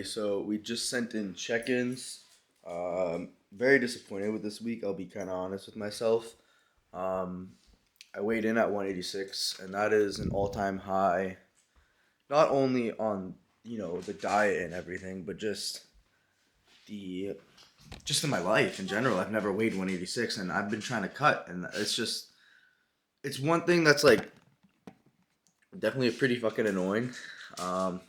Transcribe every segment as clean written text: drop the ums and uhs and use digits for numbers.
So we just sent in check-ins. Very disappointed with this week. I'll be kind of honest with myself. Um, I weighed in at 186, and that is an all-time high. Not only on the diet and everything, but the just in my life in general. I've never weighed 186, and I've been trying to cut, and it's one thing that's like definitely pretty fucking annoying. Um,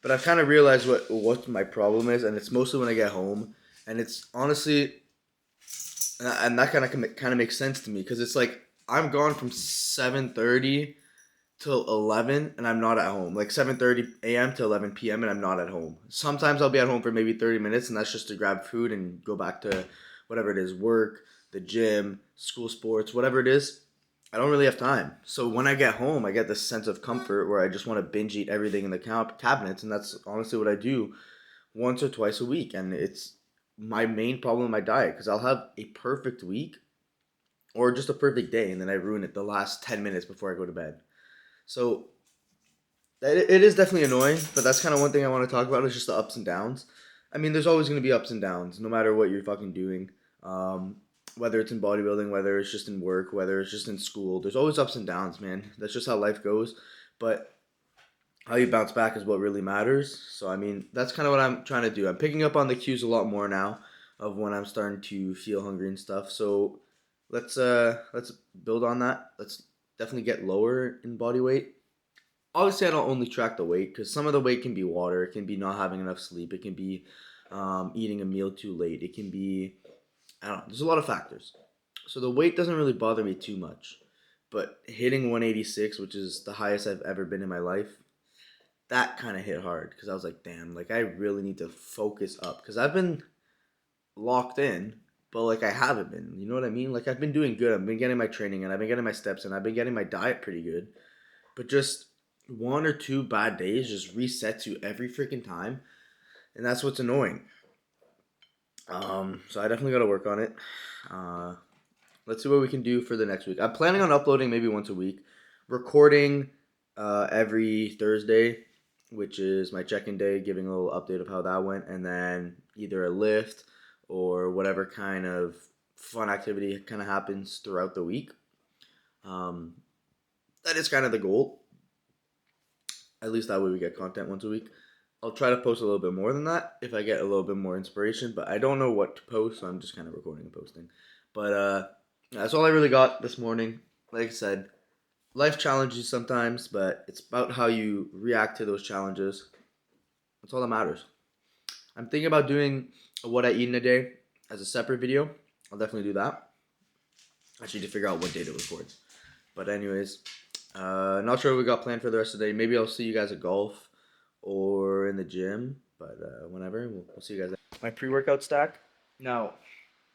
but I've kind of realized what my problem is, and it's mostly when I get home, and it's honestly, and that kind of makes sense to me because it's like I'm gone from 7:30 till 11, and I'm not at home. Like 7:30 a.m. to 11 p.m. and I'm not at home. Sometimes I'll be at home for maybe 30 minutes, and that's just to grab food and go back to whatever it is, work, the gym, school sports, whatever it is. I don't really have time. So when I get home, I get this sense of comfort where I just want to binge eat everything in the cabinets, and that's honestly what I do once or twice a week. And it's my main problem in my diet because I'll have a perfect week or just a perfect day, and then I ruin it the last 10 minutes before I go to bed. So it is definitely annoying, but that's kind of one thing I want to talk about is just the ups and downs. I mean, there's always going to be ups and downs, no matter what you're fucking doing. Um, whether it's in bodybuilding, whether it's just in work, whether it's just in school, there's always ups and downs, man. That's just how life goes. But how you bounce back is what really matters. So I mean, that's kind of what I'm trying to do. I'm picking up on the cues a lot more now of when I'm starting to feel hungry and stuff. So let's build on that. Let's definitely get lower in body weight. Obviously, I don't only track the weight because some of the weight can be water. It can be not having enough sleep. It can be eating a meal too late. It can be, I don't know. There's a lot of factors. So the weight doesn't really bother me too much. But hitting 186, which is the highest I've ever been in my life, that kind of hit hard because I was like, damn, like I really need to focus up because I've been locked in, but like I haven't been. You know what I mean? Like I've been doing good. I've been getting my training and I've been getting my steps and I've been getting my diet pretty good. But just one or two bad days just resets you every freaking time, and that's what's annoying. So I definitely got to work on it. Uh, let's see what we can do for the next week. I'm planning on uploading maybe once a week, recording every Thursday, which is my check-in day, giving a little update of how that went, and then either a lift or whatever kind of fun activity kind of happens throughout the week. Um, that is kind of the goal. At least that way we get content once a week. I'll try to post a little bit more than that if I get a little bit more inspiration, but I don't know what to post, so I'm just kind of recording and posting. But that's all I really got this morning. Like I said, life challenges sometimes, but it's about how you react to those challenges. That's all that matters. I'm thinking about doing what I eat in a day as a separate video. I'll definitely do that. I just need to figure out what day to record. But anyways, not sure what we got planned for the rest of the day. Maybe I'll see you guys at golf or in the gym, but whenever, we'll see you guys. My pre-workout stack. Now,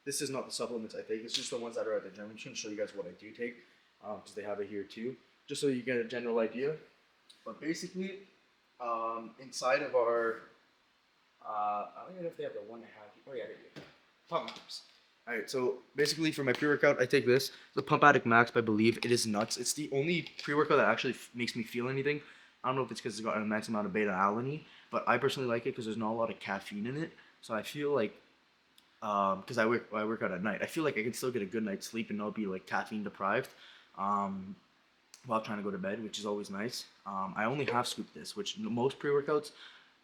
this is not the supplements I take. It's just the ones that are at the gym. I'm just gonna show you guys what I do take, because they have it here too, just so you get a general idea. But basically, inside of our, I don't even know if they have the one and a half. Oh yeah, there you go. Pump ups. All right, so basically for my pre-workout, I take this, the Pump Addict Max by Believe. It is nuts. It's the only pre-workout that actually makes me feel anything. I don't know if it's because it's got an immense amount of beta-alanine, but I personally like it because there's not a lot of caffeine in it. So I feel like, because I work out at night, I feel like I can still get a good night's sleep and not be like caffeine deprived, while trying to go to bed, which is always nice. I only half scoop this, which most pre-workouts,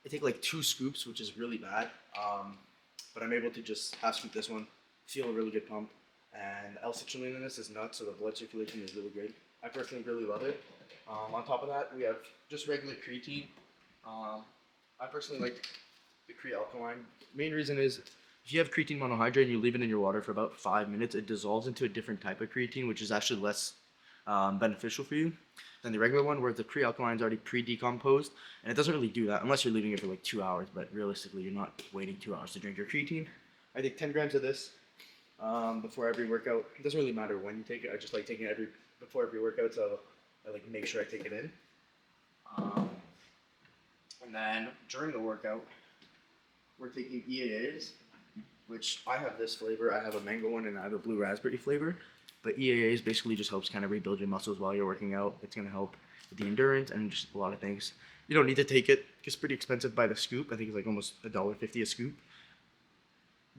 I take like 2 scoops, which is really bad. But I'm able to just half scoop this one, feel a really good pump, and L-citrulline in this is nuts, so the blood circulation is really good. I personally really love it. On top of that, we have just regular creatine. I personally like the Cre-Alkaline. Main reason is if you have creatine monohydrate and you leave it in your water for about 5 minutes, it dissolves into a different type of creatine, which is actually less beneficial for you than the regular one, where the Cre-Alkaline is already pre-decomposed, and it doesn't really do that unless you're leaving it for like 2 hours. But realistically, you're not waiting 2 hours to drink your creatine. I take 10 grams of this before every workout. It doesn't really matter when you take it. I just like taking it before every workout, so I like make sure I take it in. And then during the workout, we're taking EAAs, which I have this flavor. I have a mango one and I have a blue raspberry flavor. But EAAs basically just helps kind of rebuild your muscles while you're working out. It's going to help with the endurance and just a lot of things. You don't need to take it. It's pretty expensive by the scoop. I think it's like almost $1.50 a scoop.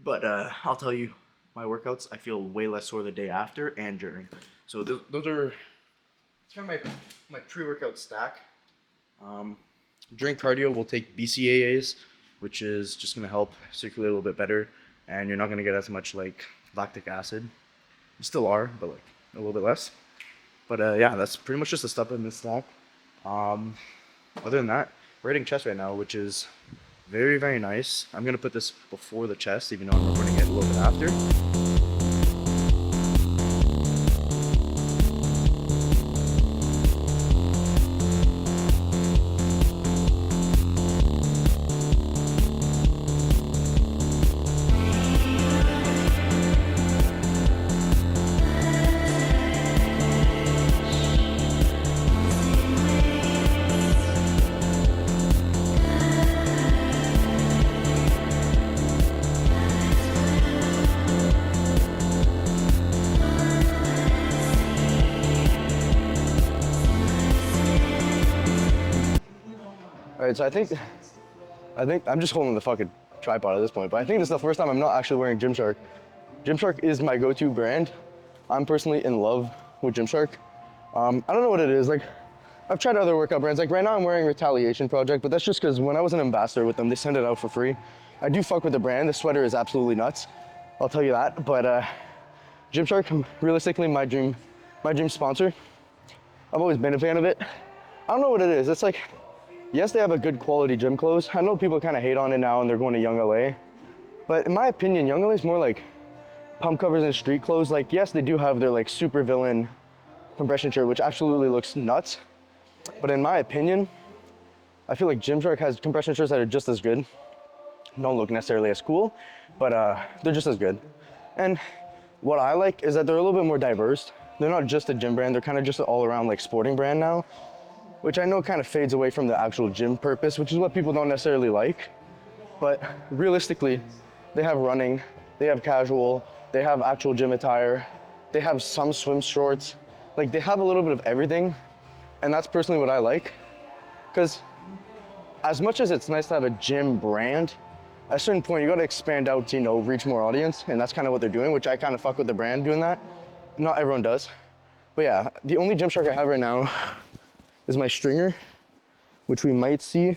But I'll tell you, my workouts, I feel way less sore the day after and during. So those are, it's kind of my pre-workout stack. During cardio, we'll take BCAAs, which is just going to help circulate a little bit better, and you're not going to get as much like lactic acid. You still are, but like a little bit less. But yeah, that's pretty much just the stuff in this stack. Other than that, we're hitting chest right now, which is very, very nice. I'm going to put this before the chest, even though I'm recording it a little bit after. All right, so I think I'm just holding the fucking tripod at this point, but I think this is the first time I'm not actually wearing Gymshark. Gymshark is my go-to brand. I'm personally in love with Gymshark. I don't know what it is. Like, I've tried other workout brands. Like right now I'm wearing Retaliation Project, but that's just because when I was an ambassador with them, they send it out for free. I do fuck with the brand. The sweater is absolutely nuts. I'll tell you that. But Gymshark, realistically, my dream sponsor. I've always been a fan of it. I don't know what it is. It's like, yes, they have a good quality gym clothes. I know people kind of hate on it now and they're going to Young LA. But in my opinion, Young LA is more like pump covers and street clothes. Like, yes, they do have their like super villain compression shirt, which absolutely looks nuts. But in my opinion, I feel like Gymshark has compression shirts that are just as good. Don't look necessarily as cool, but they're just as good. And what I like is that they're a little bit more diverse. They're not just a gym brand, they're kind of just an all-around like sporting brand now, which I know kind of fades away from the actual gym purpose, which is what people don't necessarily like. But realistically, they have running, they have casual, they have actual gym attire, they have some swim shorts. Like, they have a little bit of everything, and that's personally what I like. Because as much as it's nice to have a gym brand, at a certain point you gotta expand out to, you know, reach more audience, and that's kind of what they're doing, which I kind of fuck with the brand doing that. Not everyone does. But yeah, the only Gymshark I have right now is my stringer, which we might see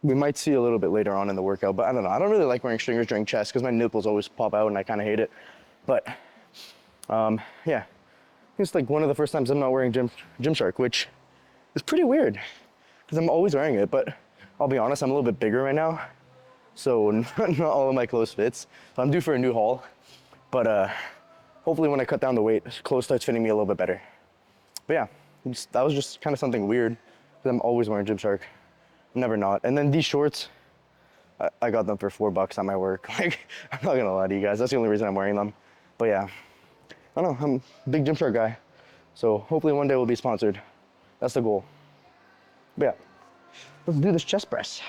a little bit later on in the workout, but I don't know. I don't really like wearing stringers during chest because my nipples always pop out and I kind of hate it. But yeah, it's like one of the first times I'm not wearing Gymshark, which is pretty weird because I'm always wearing it. But I'll be honest, I'm a little bit bigger right now, so not all of my clothes fits. So I'm due for a new haul, but hopefully when I cut down the weight, clothes starts fitting me a little bit better. But yeah. That was just kind of something weird because I'm always wearing Gymshark, never not. And then these shorts, I got them for $4 at my work. Like, I'm not gonna lie to you guys, that's the only reason I'm wearing them. But yeah, I don't know, I'm a big Gymshark guy, so hopefully one day we'll be sponsored. That's the goal. But yeah, let's do this chest press.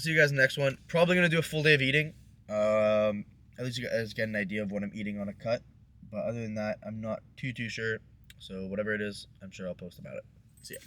I'll see you guys in the next one. Probably going to do a full day of eating. At least you guys get an idea of what I'm eating on a cut. But other than that, I'm not too sure. So whatever it is, I'm sure I'll post about it. See ya.